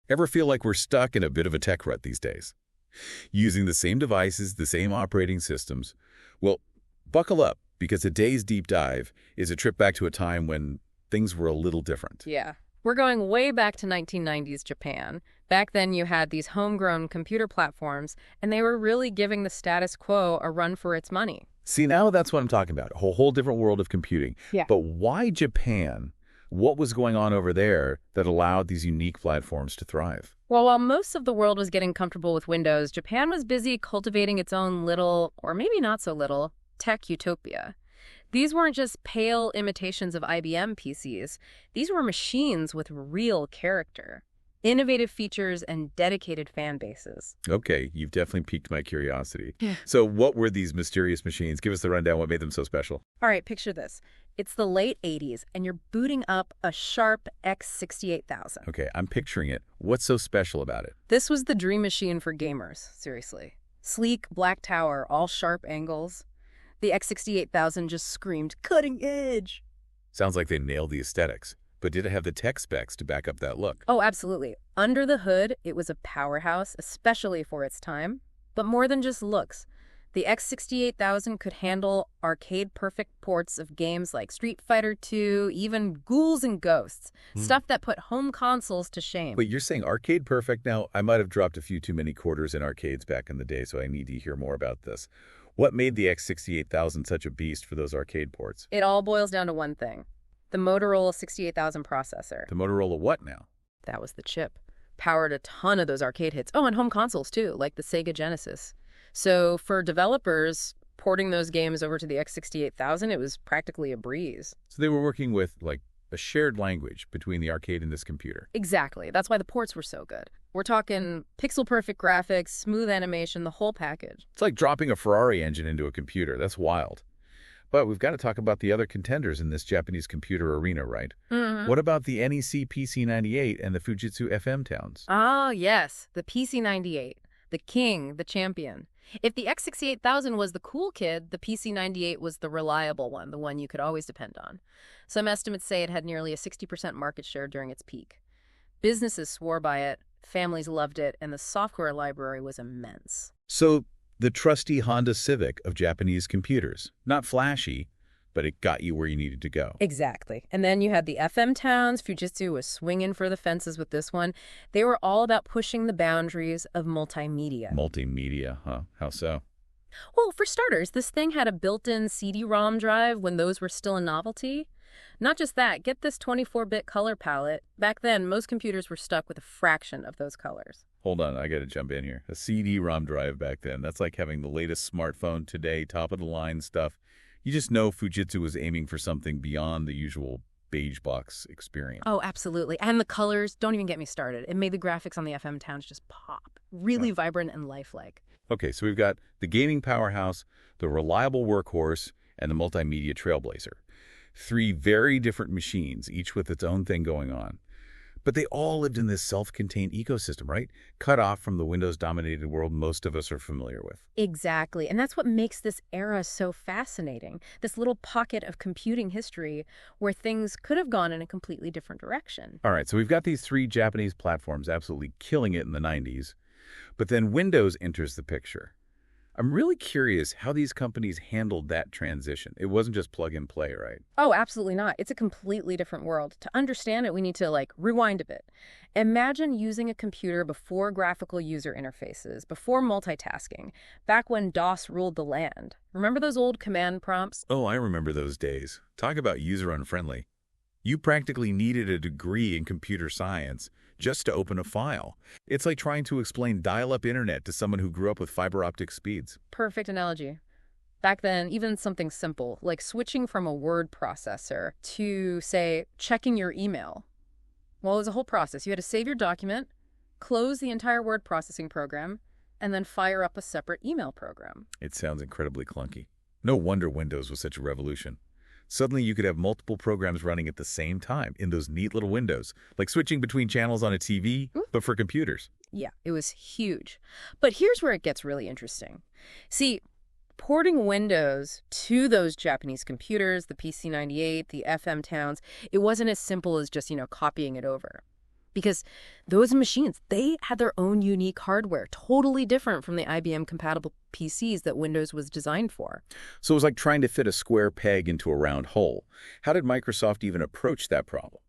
Ever feel like we're stuck in a bit of a tech rut these days? Using the same devices, the same operating systems? Well, buckle up, because today's deep dive is a trip back to a time when things were a little different. Yeah. We're going way back to 1990s Japan. Back then you had these homegrown computer platforms, and they were really giving the status quo a run for its money. See, now that's what I'm talking about, a whole different world of computing. Yeah. But why Japan? What was going on over there that allowed these unique platforms to thrive? Well, while most of the world was getting comfortable with Windows, Japan was busy cultivating its own little, or maybe not so little, tech utopia. These weren't just pale imitations of IBM PCs. These were machines with real character, innovative features, and dedicated fan bases. Okay, you've definitely piqued my curiosity. Yeah. So what were these mysterious machines? Give us the rundown. What made them so special? All right, picture this. It's the late 80s, and you're booting up a Sharp X68000. Okay, I'm picturing it. What's so special about it? This was the dream machine for gamers, seriously. Sleek, black tower, all sharp angles. The X68000 just screamed, cutting edge. Sounds like they nailed the aesthetics. But did it have the tech specs to back up that look? Oh, absolutely. Under the hood, it was a powerhouse, especially for its time. But more than just looks. The X68000 could handle arcade-perfect ports of games like Street Fighter II, even Ghouls and Ghosts, stuff that put home consoles to shame. Wait, you're saying arcade perfect now? I might have dropped a few too many quarters in arcades back in the day, so I need to hear more about this. What made the X68000 such a beast for those arcade ports? It all boils down to one thing. The Motorola 68000 processor. The Motorola what now? That was the chip. Powered a ton of those arcade hits. Oh, and home consoles too, like the Sega Genesis. So for developers, porting those games over to the X68000, it was practically a breeze. So they were working with, like, a shared language between the arcade and this computer. Exactly. That's why the ports were so good. We're talking pixel-perfect graphics, smooth animation, the whole package. It's like dropping a Ferrari engine into a computer. That's wild. But we've got to talk about the other contenders in this Japanese computer arena, right? Mm-hmm. What about the NEC PC-98 and the Fujitsu FM Towns? Ah, yes, the PC-98, the king, the champion. If the X68000 was the cool kid, the PC-98 was the reliable one, the one you could always depend on. Some estimates say it had nearly a 60% market share during its peak. Businesses swore by it, families loved it, and the software library was immense. So, the trusty Honda Civic of Japanese computers. Not flashy, but it got you where you needed to go. Exactly. And then you had the FM towns. Fujitsu was swinging for the fences with this one. They were all about pushing the boundaries of multimedia. Multimedia, huh? How so? Well, for starters, this thing had a built-in CD-ROM drive when those were still a novelty. Not just that, get this 24-bit color palette. Back then, most computers were stuck with a fraction of those colors. Hold on, I got to jump in here. A CD-ROM drive back then. That's like having the latest smartphone today, top-of-the-line stuff. You just know Fujitsu was aiming for something beyond the usual beige box experience. Oh, absolutely. And the colors, don't even get me started. It made the graphics on the FM towns just pop. Really vibrant and lifelike. Okay, so we've got the gaming powerhouse, the reliable workhorse, and the multimedia trailblazer. Three very different machines, each with its own thing going on. But they all lived in this self-contained ecosystem, right? Cut off from the Windows-dominated world most of us are familiar with. Exactly. And that's what makes this era so fascinating. This little pocket of computing history where things could have gone in a completely different direction. All right, so we've got these three Japanese platforms absolutely killing it in the 90s. But then Windows enters the picture. I'm really curious how these companies handled that transition. It wasn't just plug and play, right? Oh, absolutely not. It's a completely different world. To understand it, we need to, rewind a bit. Imagine using a computer before graphical user interfaces, before multitasking, back when DOS ruled the land. Remember those old command prompts? Oh, I remember those days. Talk about user-unfriendly. You practically needed a degree in computer science just to open a file. It's like trying to explain dial-up internet to someone who grew up with fiber optic speeds. Perfect analogy. Back then, even something simple, like switching from a word processor to, say, checking your email. Well, it was a whole process. You had to save your document, close the entire word processing program, and then fire up a separate email program. It sounds incredibly clunky. No wonder Windows was such a revolution. Suddenly you could have multiple programs running at the same time in those neat little windows, like switching between channels on a TV, but for computers. Yeah, it was huge. But here's where it gets really interesting. See, porting Windows to those Japanese computers, the PC-98, the FM towns, it wasn't as simple as just, copying it over. Because those machines, they had their own unique hardware, totally different from the IBM-compatible PCs that Windows was designed for. So it was like trying to fit a square peg into a round hole. How did Microsoft even approach that problem?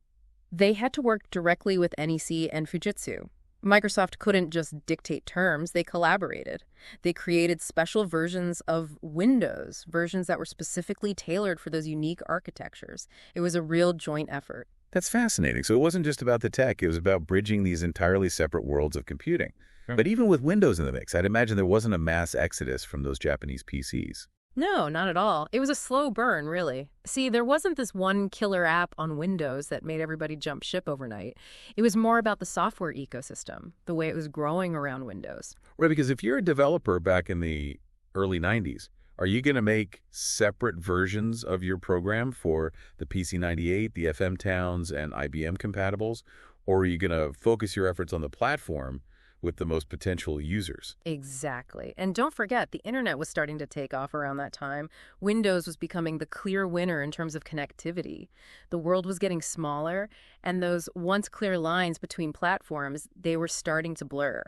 They had to work directly with NEC and Fujitsu. Microsoft couldn't just dictate terms, they collaborated. They created special versions of Windows, versions that were specifically tailored for those unique architectures. It was a real joint effort. That's fascinating. So it wasn't just about the tech. It was about bridging these entirely separate worlds of computing. Sure. But even with Windows in the mix, I'd imagine there wasn't a mass exodus from those Japanese PCs. No, not at all. It was a slow burn, really. See, there wasn't this one killer app on Windows that made everybody jump ship overnight. It was more about the software ecosystem, the way it was growing around Windows. Right, because if you're a developer back in the early 90s, are you going to make separate versions of your program for the PC-98, the FM Towns, and IBM compatibles? Or are you going to focus your efforts on the platform with the most potential users? Exactly. And don't forget, the internet was starting to take off around that time. Windows was becoming the clear winner in terms of connectivity. The world was getting smaller, and those once clear lines between platforms, they were starting to blur.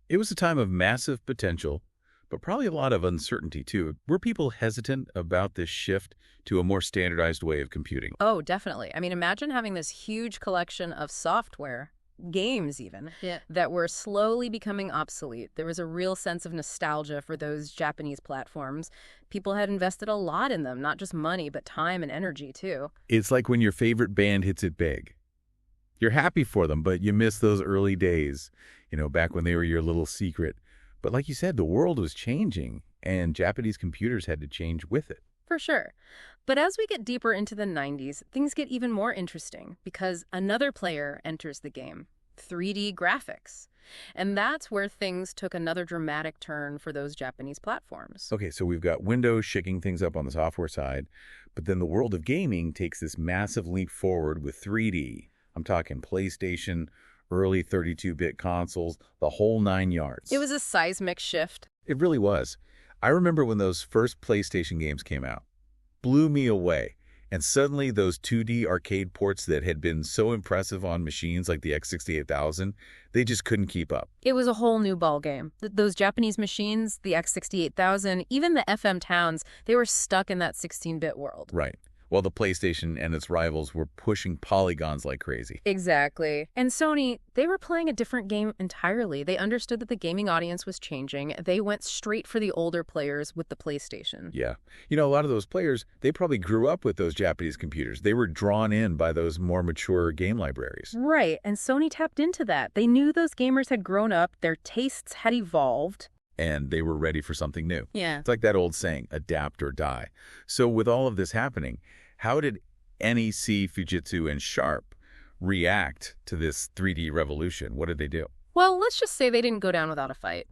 It was a time of massive potential, but probably a lot of uncertainty, too. Were people hesitant about this shift to a more standardized way of computing? Oh, definitely. I mean, imagine having this huge collection of software, games even, that were slowly becoming obsolete. There was a real sense of nostalgia for those Japanese platforms. People had invested a lot in them, not just money, but time and energy, too. It's like when your favorite band hits it big. You're happy for them, but you miss those early days, back when they were your little secret. But like you said, the world was changing, and Japanese computers had to change with it. For sure. But as we get deeper into the 90s, things get even more interesting because another player enters the game, 3D graphics. And that's where things took another dramatic turn for those Japanese platforms. Okay, so we've got Windows shaking things up on the software side, but then the world of gaming takes this massive leap forward with 3D. I'm talking PlayStation, early 32-bit consoles, the whole 9 yards. It was a seismic shift. It really was. I remember when those first PlayStation games came out. Blew me away. And suddenly those 2D arcade ports that had been so impressive on machines like the X68000, they just couldn't keep up. It was a whole new ballgame. Those Japanese machines, the X68000, even the FM Towns, they were stuck in that 16-bit world. Right. While the PlayStation and its rivals were pushing polygons like crazy. Exactly. And Sony, they were playing a different game entirely. They understood that the gaming audience was changing. They went straight for the older players with the PlayStation. Yeah. A lot of those players, they probably grew up with those Japanese computers. They were drawn in by those more mature game libraries. Right. And Sony tapped into that. They knew those gamers had grown up. Their tastes had evolved. And they were ready for something new. Yeah. It's like that old saying, adapt or die. So with all of this happening, how did NEC, Fujitsu, and Sharp react to this 3D revolution? What did they do? Well, let's just say they didn't go down without a fight.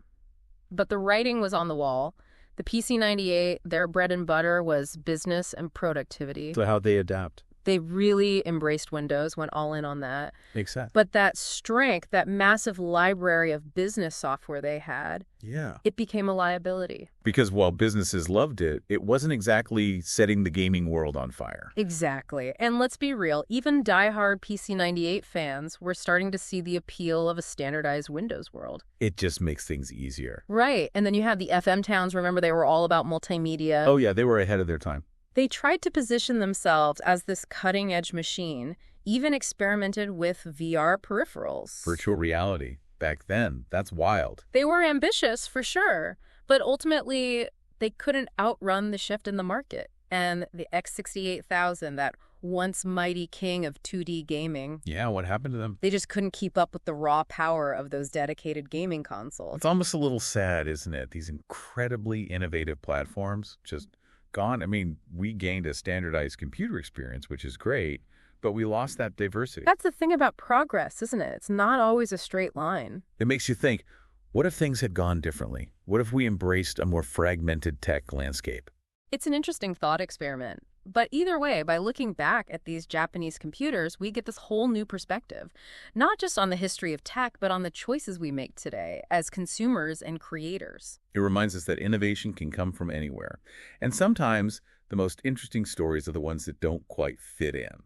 But the writing was on the wall. The PC-98, their bread and butter was business and productivity. So how'd they adapt? They really embraced Windows, went all in on that. Makes sense. But that strength, that massive library of business software they had, it became a liability. Because while businesses loved it, it wasn't exactly setting the gaming world on fire. Exactly. And let's be real, even diehard PC-98 fans were starting to see the appeal of a standardized Windows world. It just makes things easier. Right. And then you have the FM Towns. Remember, they were all about multimedia. Oh, yeah, they were ahead of their time. They tried to position themselves as this cutting-edge machine, even experimented with VR peripherals. Virtual reality. Back then, that's wild. They were ambitious, for sure, but ultimately, they couldn't outrun the shift in the market. And the X68000, that once mighty king of 2D gaming. Yeah, what happened to them? They just couldn't keep up with the raw power of those dedicated gaming consoles. It's almost a little sad, isn't it? These incredibly innovative platforms just gone. I mean, we gained a standardized computer experience, which is great, but we lost that diversity. That's the thing about progress, isn't it? It's not always a straight line. It makes you think, what if things had gone differently? What if we embraced a more fragmented tech landscape? It's an interesting thought experiment. But either way, by looking back at these Japanese computers, we get this whole new perspective, not just on the history of tech, but on the choices we make today as consumers and creators. It reminds us that innovation can come from anywhere. And sometimes the most interesting stories are the ones that don't quite fit in.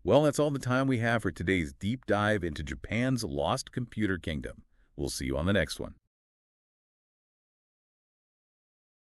Well, that's all the time we have for today's deep dive into Japan's lost computer kingdom. We'll see you on the next one.